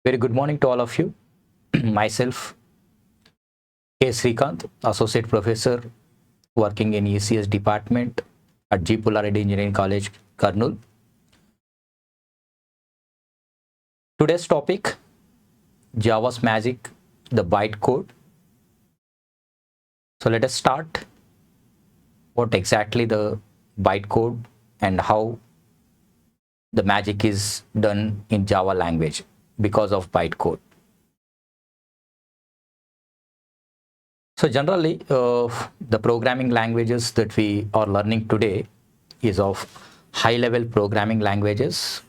Very good morning to all of you. Myself, K. Srikanth, Associate Professor working in ECS department at G. Pullareddy Engineering College, Kurnool. Today's topic, Java's magic, the byte code. So let us start what exactly the byte code and how the magic is done in Java language because of byte code. So generally, the programming languages that we are learning today is of high-level programming languages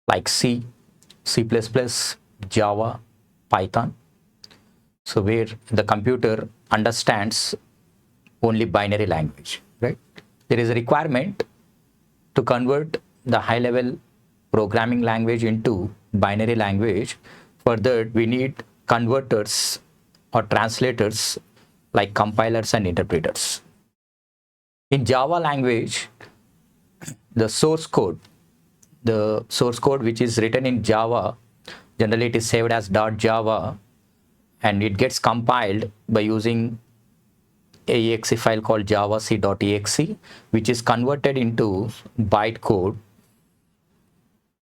like C, C++, Java, Python. So where the computer understands only binary language, right? There is a requirement to convert the high-level programming language into binary language. For that, we need converters or translators like compilers and interpreters. In Java language, the source code which is written in Java, generally it is saved as .java and it gets compiled by using a exe file called javac.exe, which is converted into byte code,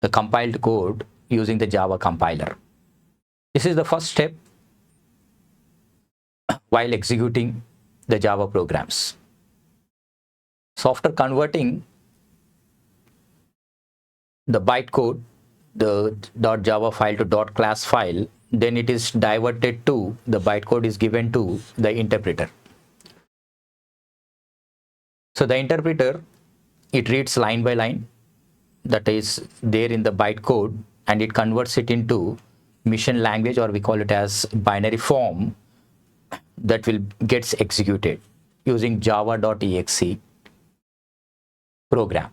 the compiled code using the Java compiler. This is the first step while executing the Java programs. So after converting the byte code, the .java file to .class file, then it is diverted to, the byte code is given to the interpreter. So the interpreter, it reads line by line that is there in the byte code and it converts it into mission language, or we call it as binary form, that will gets executed using java.exe program.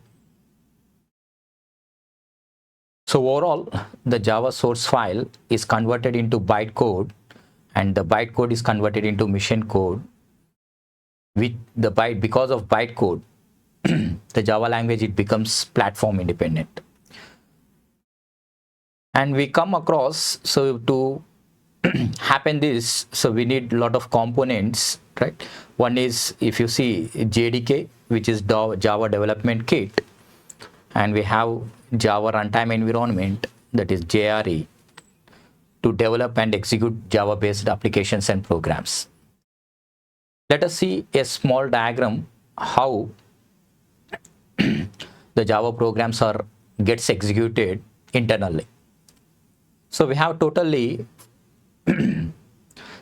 So overall, the Java source file is converted into byte code and the byte code is converted into mission code. With the byte, because of byte code, the Java language, it becomes platform independent. And we come across, so to happen this, so we need a lot of components, right? One is, if you see JDK, which is Java Development Kit, and we have Java Runtime Environment, that is JRE, to develop and execute Java-based applications and programs. Let us see a small diagram how the Java programs gets executed internally. So we have totally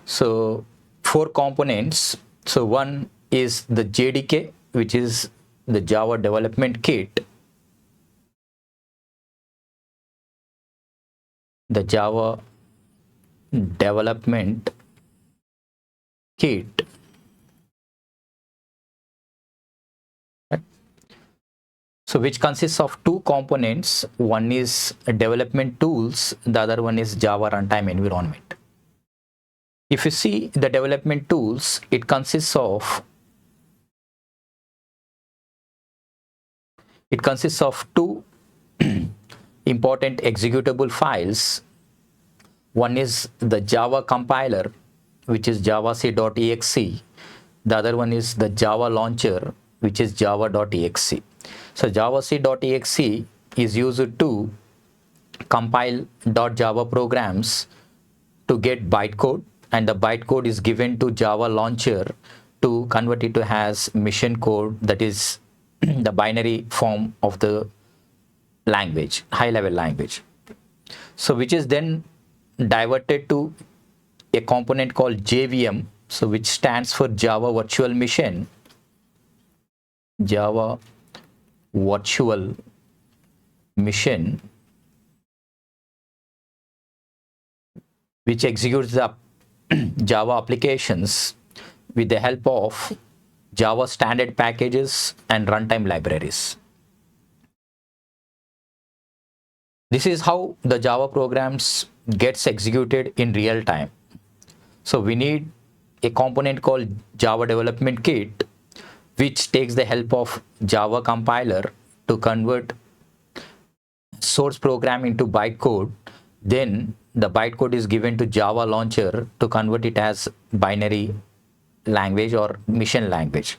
so 4 components. So one is the JDK, which is the Java Development Kit. The Java Development Kit. So which consists of 2 components. One is development tools, the other one is Java Runtime Environment. If you see the development tools, it consists of 2 important executable files. One is the Java compiler, which is javac.exe. The other one is the Java launcher, which is java.exe. So javac.exe is used to compile .java programs to get bytecode, and the bytecode is given to Java launcher to convert it to as mission code, that is the binary form of the language, high-level language. So which is then diverted to a component called JVM, so which stands for Java Virtual Machine. Java Virtual Machine, which executes the Java applications with the help of Java standard packages and runtime libraries. This is how the Java programs gets executed in real time. So we need a component called Java Development Kit, which takes the help of Java compiler to convert source program into bytecode Then the bytecode is given to Java launcher to convert it as binary language or mission language.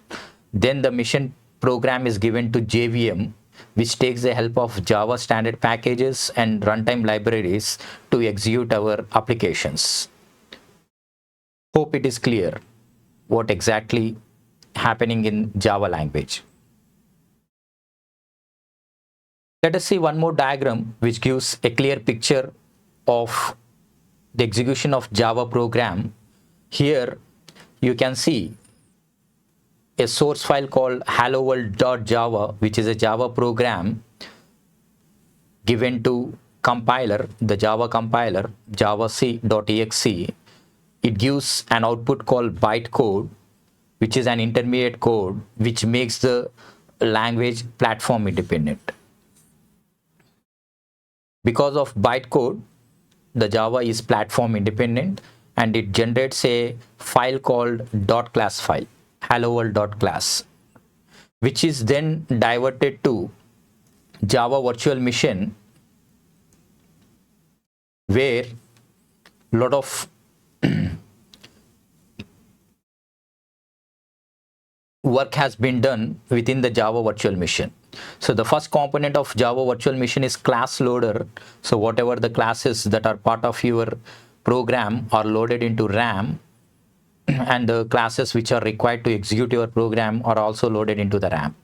Then the mission program is given to JVM, which takes the help of Java standard packages and runtime libraries to execute our applications. Hope it is clear what exactly happening in Java language. Let us see one more diagram which gives a clear picture of the execution of Java program. Here you can see a source file called helloworld.java, which is a Java program given to compiler, the Java compiler, javac.exe. It gives an output called bytecode, which is an intermediate code which makes the language platform independent. Because of bytecode, the Java is platform independent, and it generates a file called .class file, helloworld.class, which is then diverted to Java virtual machine, where a lot of work has been done within the Java virtual machine. So the first component of Java virtual machine is class loader. So whatever the classes that are part of your program are loaded into RAM, and the classes which are required to execute your program are also loaded into the RAM.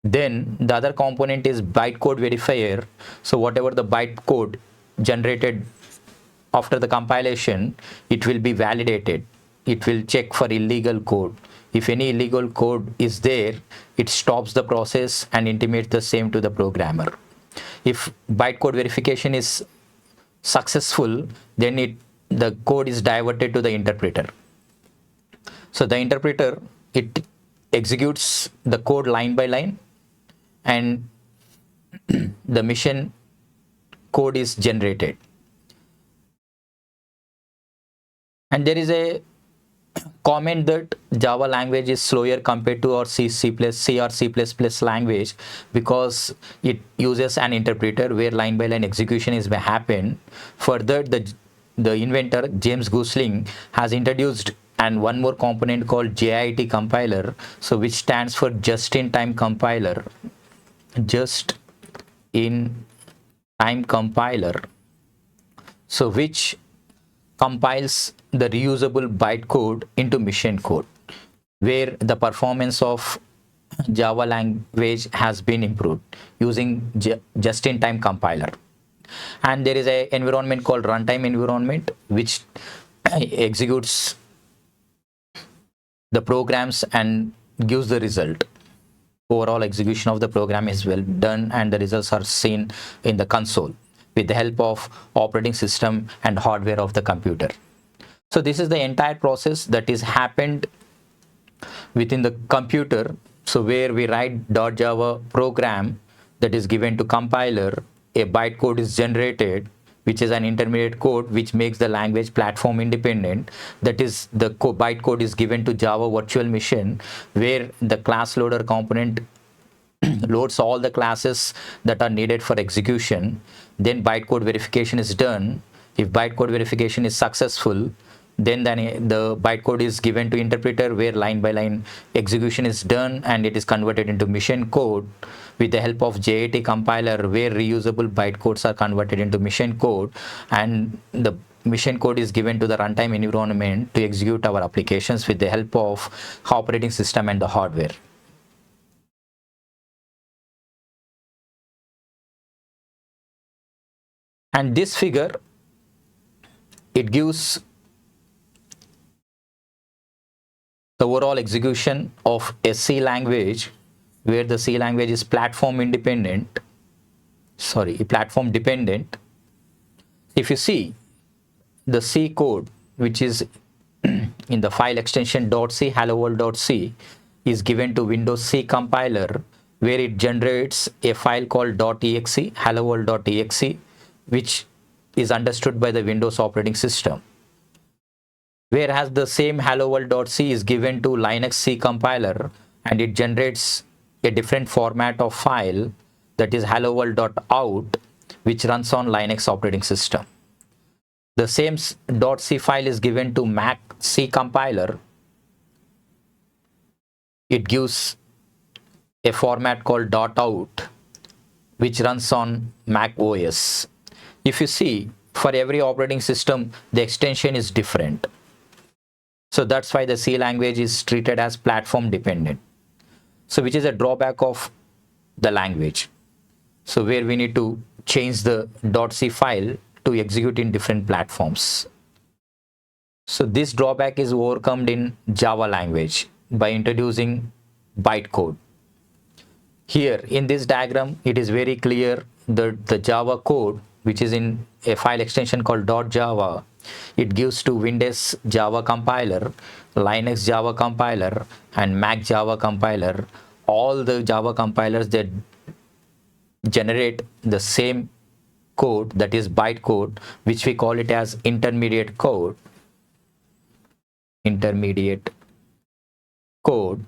Then the other component is bytecode verifier. So whatever the bytecode generated after the compilation, it will be validated. It will check for illegal code. If any illegal code is there, it stops the process and intimates the same to the programmer. If bytecode verification is successful, then the code is diverted to the interpreter. So the interpreter, it executes the code line by line, and the mission code is generated. And there is a comment that Java language is slower compared to our C or C++ language because it uses an interpreter where line by line execution is may happen. Further, the inventor James Gosling has introduced and one more component called JIT compiler, so which stands for just-in-time compiler. Just-in-time compiler, so which compiles the reusable bytecode into machine code, where the performance of Java language has been improved using just-in-time compiler. And there is an environment called runtime environment, which executes the programs and gives the result. Overall execution of the program is well done, and the results are seen in the console with the help of operating system and hardware of the computer. So this is the entire process that is happened within the computer. So where we write .java program that is given to compiler, a bytecode is generated, which is an intermediate code which makes the language platform independent. That is, the bytecode is given to Java virtual machine, where the class loader component loads all the classes that are needed for execution. Then bytecode verification is done. If bytecode verification is successful, then the bytecode is given to interpreter, where line by line execution is done, and it is converted into machine code with the help of JIT compiler, where reusable bytecodes are converted into machine code, and the machine code is given to the runtime environment to execute our applications with the help of operating system and the hardware. And this figure, it gives the overall execution of a C language, where the C language is platform dependent. If you see the C code, which is in the file extension .c, helloworld.c, is given to Windows C compiler, where it generates a file called .exe, helloworld.exe, which is understood by the Windows operating system. Whereas the same helloworld.c is given to Linux C compiler, and it generates a different format of file, that is helloworld.out, which runs on Linux operating system. The same .c file is given to Mac C compiler. It gives a format called .out, which runs on Mac OS. If you see, for every operating system, the extension is different. So that's why the C language is treated as platform dependent. So which is a drawback of the language. So where we need to change the .c file to execute in different platforms. So this drawback is overcome in Java language by introducing bytecode. Here in this diagram, it is very clear that the Java code, which is in a file extension called .java, it gives to Windows Java compiler, Linux Java compiler, and Mac Java compiler. All the Java compilers that generate the same code, that is bytecode, which we call it as intermediate code. Intermediate code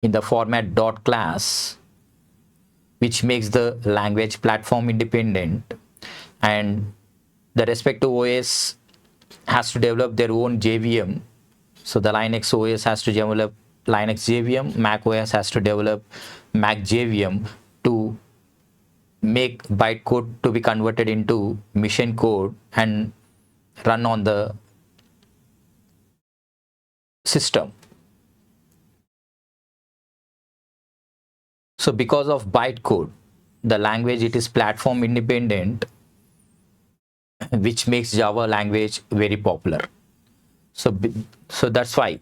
in the format .class, which makes the language platform independent, and the respective OS has to develop their own JVM. So the Linux OS has to develop Linux JVM, Mac OS has to develop Mac JVM to make bytecode to be converted into machine code and run on the system. So because of bytecode, the language, it is platform independent, which makes Java language very popular. So that's why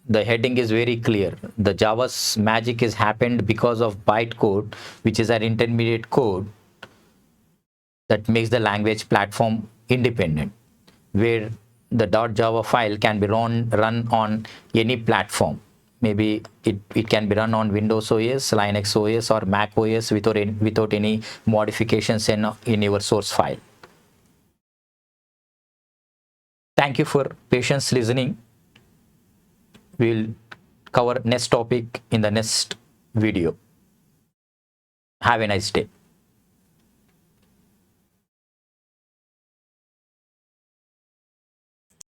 the heading is very clear. The Java's magic is happened because of bytecode, which is an intermediate code that makes the language platform independent, where the .java file can be run on any platform. Maybe it can be run on Windows OS, Linux OS, or Mac OS without any modifications in your source file. Thank you for patience listening. We'll cover next topic in the next video. Have a nice day.